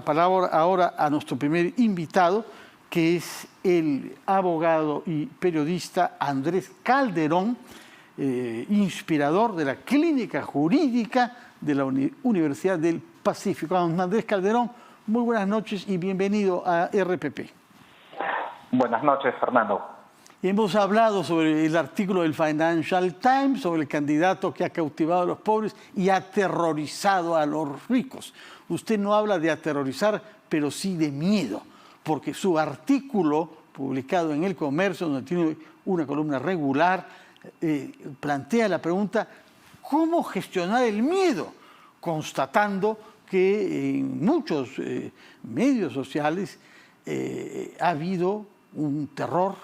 palabra ahora a nuestro primer invitado, que es el abogado y periodista Andrés Calderón, inspirador de la Clínica Jurídica de la Universidad del Pacífico. Andrés Calderón, muy buenas noches y bienvenido a RPP. Buenas noches, Fernando. Hemos hablado sobre el artículo del Financial Times, sobre el candidato que ha cautivado a los pobres y ha aterrorizado a los ricos. Usted no habla de aterrorizar, pero sí de miedo, porque su artículo, publicado en El Comercio, donde tiene una columna regular, plantea la pregunta, ¿cómo gestionar el miedo? Constatando que en muchos medios sociales ha habido un terror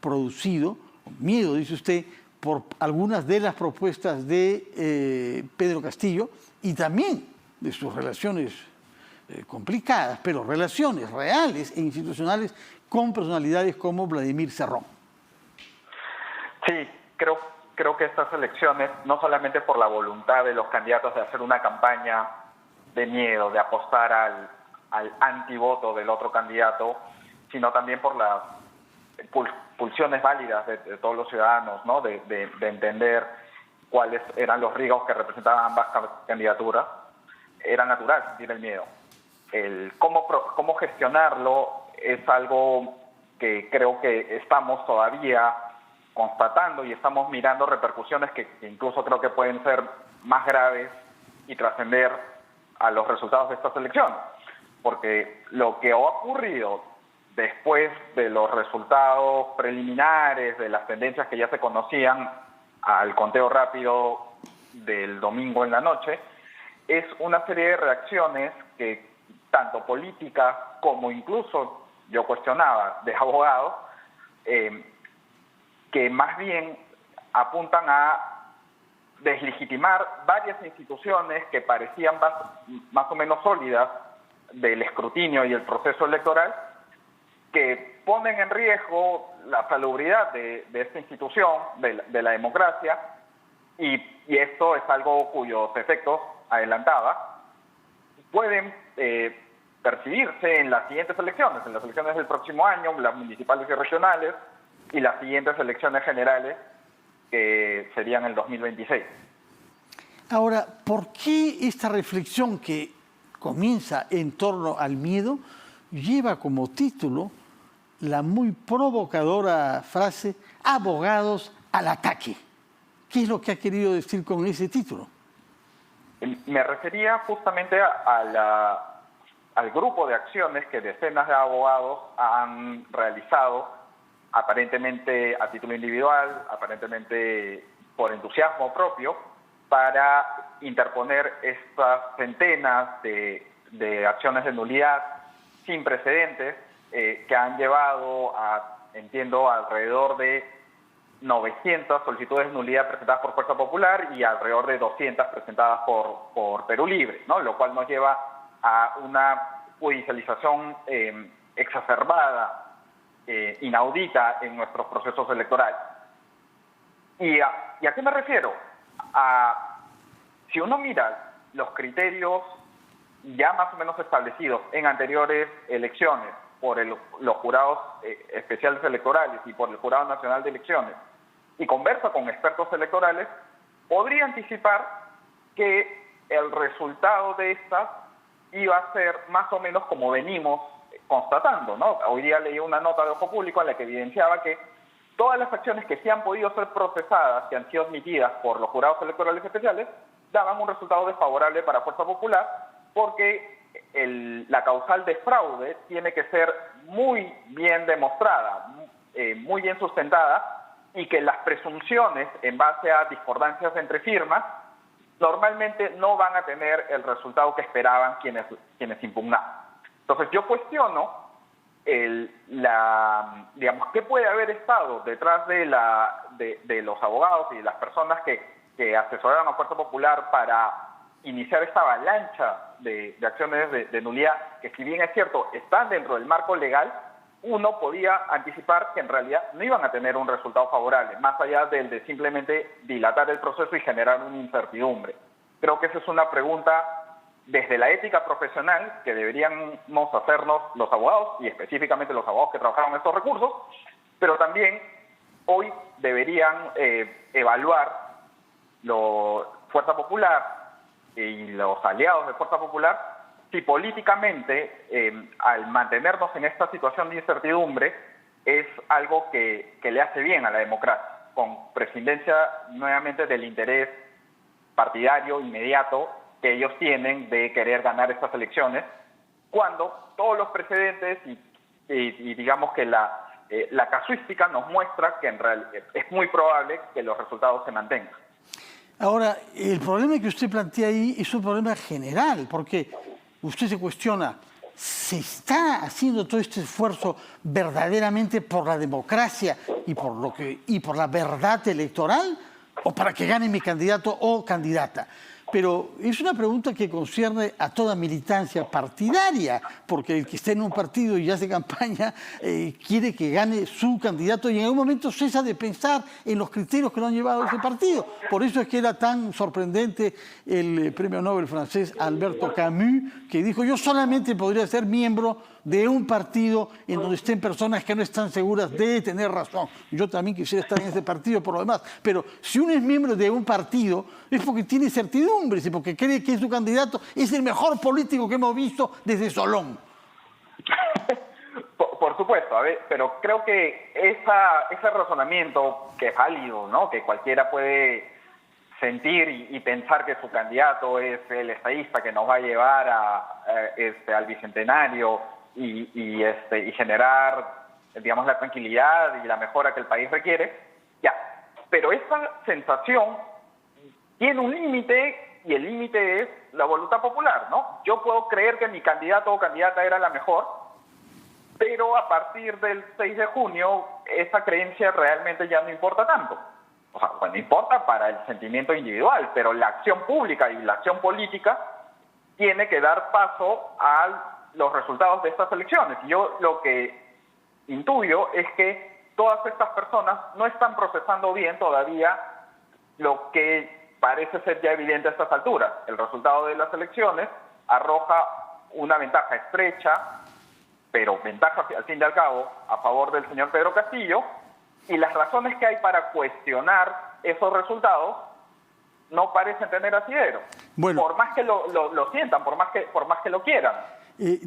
producido, miedo, dice usted, por algunas de las propuestas de Pedro Castillo y también de sus relaciones complicadas, pero relaciones reales e institucionales con personalidades como Vladimir Cerrón. Sí, creo que estas elecciones, no solamente por la voluntad de los candidatos de hacer una campaña de miedo, de apostar al antivoto del otro candidato, sino también por las pulsiones válidas de todos los ciudadanos, ¿no? de entender cuáles eran los riesgos que representaban ambas candidaturas, era natural sentir el miedo. Cómo gestionarlo es algo que creo que estamos todavía constatando y estamos mirando repercusiones que incluso creo que pueden ser más graves y trascender a los resultados de estas elecciones. Porque lo que ha ocurrido después de los resultados preliminares, de las tendencias que ya se conocían al conteo rápido del domingo en la noche, es una serie de reacciones que tanto políticas como incluso, yo cuestionaba, de abogados, que más bien apuntan a deslegitimar varias instituciones que parecían más o menos sólidas del escrutinio y el proceso electoral, que ponen en riesgo la salubridad de esta institución, de la democracia, y esto es algo cuyos efectos, adelantaba, pueden percibirse en las siguientes elecciones, en las elecciones del próximo año, las municipales y regionales, y las siguientes elecciones generales, que serían el 2026. Ahora, ¿por qué esta reflexión que comienza en torno al miedo lleva como título la muy provocadora frase «abogados al ataque»? ¿Qué es lo que ha querido decir con ese título? Me refería justamente al grupo de acciones que decenas de abogados han realizado, aparentemente a título individual, aparentemente por entusiasmo propio, para interponer estas centenas de acciones de nulidad sin precedentes que han llevado a, entiendo, alrededor de 900 solicitudes de nulidad presentadas por Fuerza Popular y alrededor de 200 presentadas por Perú Libre, ¿no? Lo cual nos lleva a una judicialización exacerbada, inaudita en nuestros procesos electorales. ¿Y a qué me refiero? Si uno mira los criterios ya más o menos establecidos en anteriores elecciones por los jurados especiales electorales y por el Jurado Nacional de Elecciones, y conversa con expertos electorales, podría anticipar que el resultado de estas iba a ser más o menos como venimos constatando, ¿no? Hoy día leí una nota de Ojo Público en la que evidenciaba que todas las acciones que sí han podido ser procesadas, que han sido admitidas por los jurados electorales especiales, daban un resultado desfavorable para Fuerza Popular, porque la causal de fraude tiene que ser muy bien demostrada, muy bien sustentada, y que las presunciones en base a discordancias entre firmas normalmente no van a tener el resultado que esperaban quienes impugnaban. Entonces yo cuestiono digamos, qué puede haber estado detrás de los abogados y de las personas que asesoraron a Fuerza Popular para iniciar esta avalancha de acciones de nulidad, que si bien es cierto, están dentro del marco legal, uno podía anticipar que en realidad no iban a tener un resultado favorable, más allá del de simplemente dilatar el proceso y generar una incertidumbre. Creo que esa es una pregunta desde la ética profesional que deberíamos hacernos los abogados, y específicamente los abogados que trabajaron estos recursos, pero también hoy deberían evaluar Fuerza Popular y los aliados de Fuerza Popular si políticamente, al mantenernos en esta situación de incertidumbre, es algo que le hace bien a la democracia, con prescindencia nuevamente del interés partidario inmediato que ellos tienen de querer ganar estas elecciones, cuando todos los precedentes y digamos que la casuística nos muestra que en realidad es muy probable que los resultados se mantengan. Ahora, el problema que usted plantea ahí es un problema general, porque usted se cuestiona, ¿se está haciendo todo este esfuerzo verdaderamente por la democracia y por la verdad electoral, o para que gane mi candidato o candidata? Pero es una pregunta que concierne a toda militancia partidaria, porque el que está en un partido y hace campaña quiere que gane su candidato y en algún momento cesa de pensar en los criterios que lo han llevado a ese partido. Por eso es que era tan sorprendente el premio Nobel francés Alberto Camus, que dijo: yo solamente podría ser miembro de un partido en donde estén personas que no están seguras de tener razón. Yo también quisiera estar en ese partido por lo demás, pero si uno es miembro de un partido es porque tiene certidumbres y porque cree que su candidato es el mejor político que hemos visto desde Solón. Por supuesto, a ver, pero creo que ese razonamiento que es válido, ¿no? Que cualquiera puede sentir y pensar que su candidato es el estadista que nos va a llevar al bicentenario y generar, digamos, la tranquilidad y la mejora que el país requiere, ya. Pero esa sensación tiene un límite, y el límite es la voluntad popular, ¿no? Yo puedo creer que mi candidato o candidata era la mejor, pero a partir del 6 de junio esa creencia realmente ya no importa tanto. O sea, bueno, importa para el sentimiento individual, pero la acción pública y la acción política tiene que dar paso a los resultados de estas elecciones. Yo lo que intuyo es que todas estas personas no están procesando bien todavía lo que parece ser ya evidente a estas alturas. El resultado de las elecciones arroja una ventaja estrecha, pero ventaja al fin y al cabo a favor del señor Pedro Castillo, y las razones que hay para cuestionar esos resultados no parecen tener asidero. Bueno, por más que lo sientan, por más que lo quieran.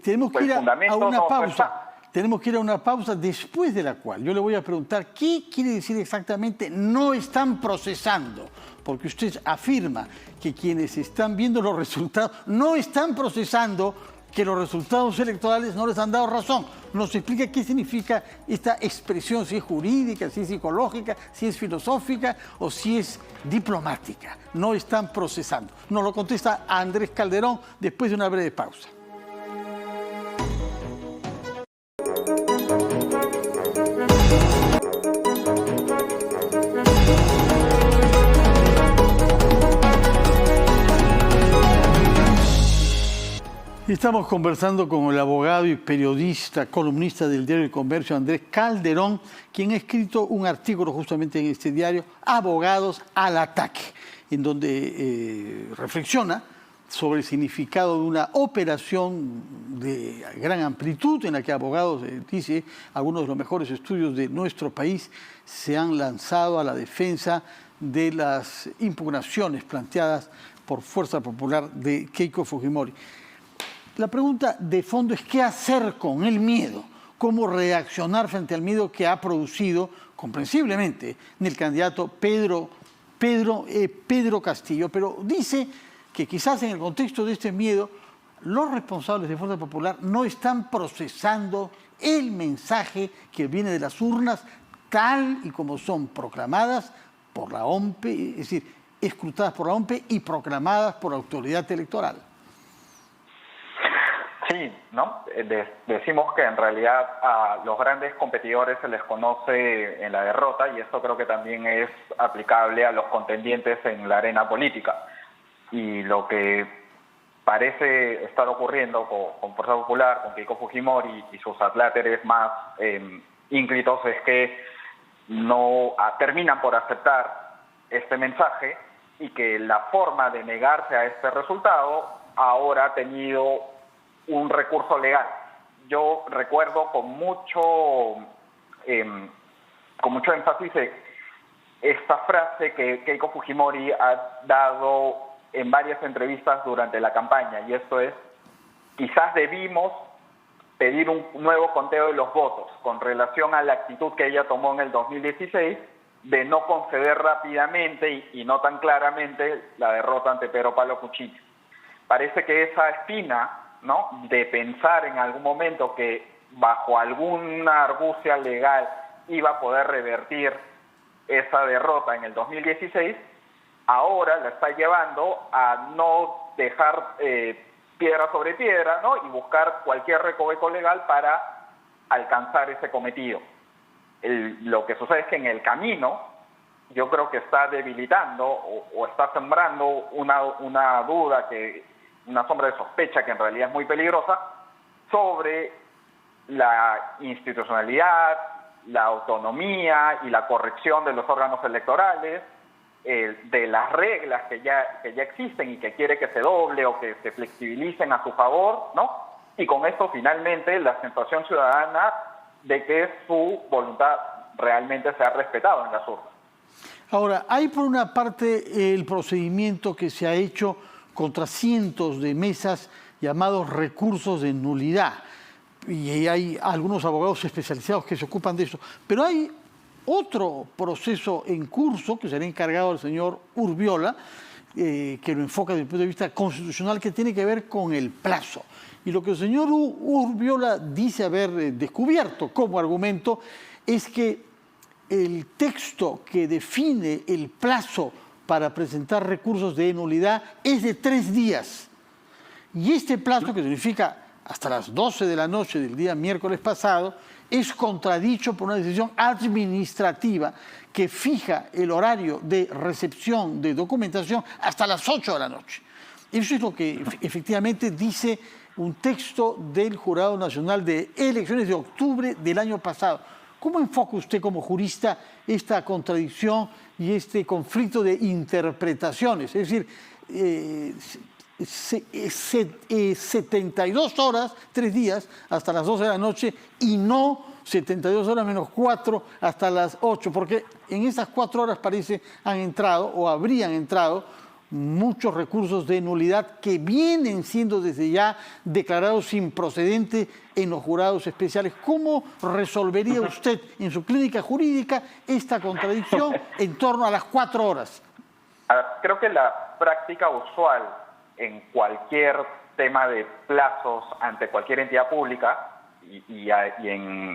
Tenemos que ir a una pausa. Tenemos que ir a una pausa, después de la cual yo le voy a preguntar qué quiere decir exactamente no están procesando, porque usted afirma que quienes están viendo los resultados no están procesando que los resultados electorales no les han dado razón. Nos explica qué significa esta expresión, si es jurídica, si es psicológica, si es filosófica o si es diplomática. No están procesando. Nos lo contesta Andrés Calderón después de una breve pausa. Estamos conversando con el abogado y periodista, columnista del diario El Comercio, Andrés Calderón, quien ha escrito un artículo justamente en este diario, Abogados al Ataque, en donde reflexiona sobre el significado de una operación de gran amplitud en la que abogados, dice, algunos de los mejores estudios de nuestro país se han lanzado a la defensa de las impugnaciones planteadas por Fuerza Popular de Keiko Fujimori. La pregunta de fondo es qué hacer con el miedo, cómo reaccionar frente al miedo que ha producido, comprensiblemente, en el candidato Pedro Castillo. Pero dice que quizás en el contexto de este miedo, los responsables de Fuerza Popular no están procesando el mensaje que viene de las urnas tal y como son proclamadas por la OMPE, es decir, escrutadas por la OMPE y proclamadas por la autoridad electoral. Sí, ¿no? Decimos que en realidad a los grandes competidores se les conoce en la derrota, y esto creo que también es aplicable a los contendientes en la arena política. Y lo que parece estar ocurriendo con Fuerza Popular, con Keiko Fujimori y sus adláteres más ínclitos, es que no terminan por aceptar este mensaje, y que la forma de negarse a este resultado ahora ha tenido un recurso legal. Yo recuerdo con mucho énfasis esta frase que Keiko Fujimori ha dado en varias entrevistas durante la campaña, y esto es: quizás debimos pedir un nuevo conteo de los votos, con relación a la actitud que ella tomó en el 2016 de no conceder rápidamente y no tan claramente la derrota ante Pedro Pablo Kuczynski. Parece que esa espina, ¿no?, de pensar en algún momento que bajo alguna argucia legal iba a poder revertir esa derrota en el 2016, ahora la está llevando a no dejar piedra sobre piedra, ¿no?, y buscar cualquier recoveco legal para alcanzar ese cometido. Lo que sucede es que en el camino yo creo que está debilitando o está sembrando una duda, una sombra de sospecha que en realidad es muy peligrosa, sobre la institucionalidad, la autonomía y la corrección de los órganos electorales, de las reglas que ya existen y que quiere que se doble o que se flexibilicen a su favor, ¿no? Y con esto finalmente la sensación ciudadana de que su voluntad realmente se ha respetado en las urnas. Ahora, hay por una parte el procedimiento que se ha hecho contra cientos de mesas llamados recursos de nulidad, y hay algunos abogados especializados que se ocupan de eso, pero hay otro proceso en curso que será encargado al señor Urbiola, que lo enfoca desde el punto de vista constitucional, que tiene que ver con el plazo. Y lo que el señor Urbiola dice haber descubierto como argumento es que el texto que define el plazo para presentar recursos de nulidad es de 3 días. Y este plazo, que significa hasta las 12 de la noche del día miércoles pasado, es contradicho por una decisión administrativa que fija el horario de recepción de documentación hasta las 8 de la noche. Eso es lo que efectivamente dice un texto del Jurado Nacional de Elecciones de octubre del año pasado. ¿Cómo enfoca usted como jurista esta contradicción y este conflicto de interpretaciones? Es decir, 72 horas, 3 días, hasta las 12 de la noche, y no 72 horas menos 4 hasta las 8, porque en esas 4 horas parece han entrado o habrían entrado muchos recursos de nulidad que vienen siendo desde ya declarados improcedentes en los jurados especiales. ¿Cómo resolvería usted en su clínica jurídica esta contradicción en torno a las 4 horas? Creo que la práctica usual en cualquier tema de plazos ante cualquier entidad pública,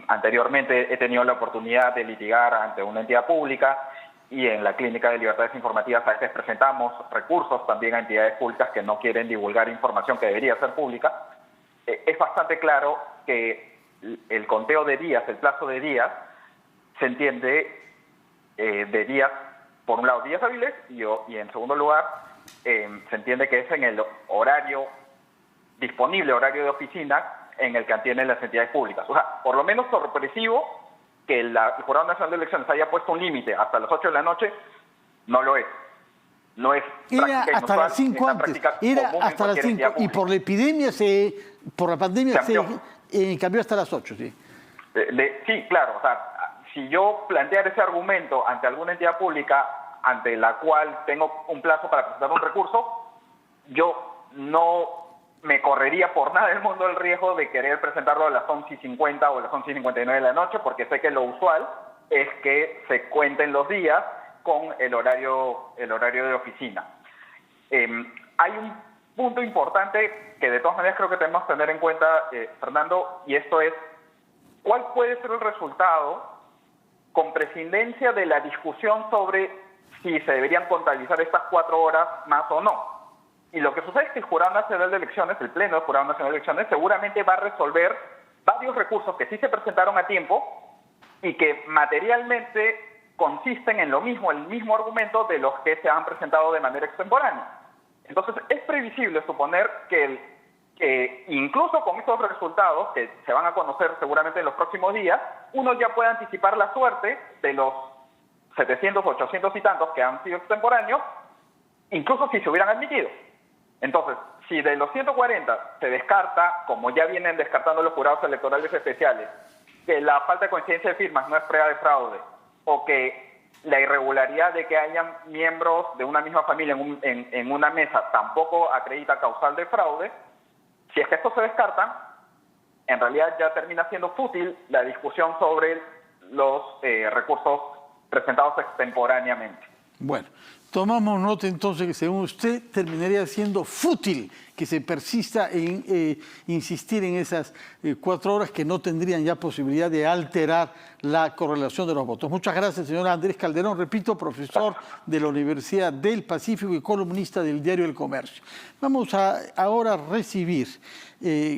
anteriormente he tenido la oportunidad de litigar ante una entidad pública, y en la Clínica de Libertades Informativas a veces presentamos recursos también a entidades públicas que no quieren divulgar información que debería ser pública. Es bastante claro que el conteo de días, el plazo de días, se entiende de días, por un lado días hábiles, y en segundo lugar se entiende que es en el horario disponible, horario de oficina, en el que atienden las entidades públicas. O sea, por lo menos sorpresivo que el Jurado Nacional de Elecciones haya puesto un límite hasta las 8 de la noche, no lo es. No es era hasta las 5 antes, era hasta las 5, y por la epidemia, por la pandemia se cambió hasta las 8, sí. Sí, claro. O sea, si yo planteara ese argumento ante alguna entidad pública ante la cual tengo un plazo para presentar un recurso, yo no me correría por nada del mundo el riesgo de querer presentarlo a las 11:50 o a las 11:59 de la noche, porque sé que lo usual es que se cuenten los días con el horario de oficina. Hay un punto importante que de todas maneras creo que tenemos que tener en cuenta, Fernando, y esto es: ¿cuál puede ser el resultado con prescindencia de la discusión sobre si se deberían contabilizar estas 4 horas más o no? Y lo que sucede es que el Jurado Nacional de Elecciones, el Pleno del Jurado Nacional de Elecciones, seguramente va a resolver varios recursos que sí se presentaron a tiempo y que materialmente consisten en el mismo argumento de los que se han presentado de manera extemporánea. Entonces, es previsible suponer que incluso con estos resultados, que se van a conocer seguramente en los próximos días, uno ya puede anticipar la suerte de los 700, 800 y tantos que han sido extemporáneos, incluso si se hubieran admitido. Entonces, si de los 140 se descarta, como ya vienen descartando los jurados electorales especiales, que la falta de coincidencia de firmas no es prueba de fraude, o que la irregularidad de que hayan miembros de una misma familia en una mesa tampoco acredita causal de fraude, si es que esto se descarta, en realidad ya termina siendo fútil la discusión sobre los recursos presentados extemporáneamente. Bueno, tomamos nota entonces que según usted terminaría siendo fútil que se persista en insistir en esas 4 horas que no tendrían ya posibilidad de alterar la correlación de los votos. Muchas gracias, señor Andrés Calderón, repito, profesor de la Universidad del Pacífico y columnista del diario El Comercio. Vamos a ahora recibir...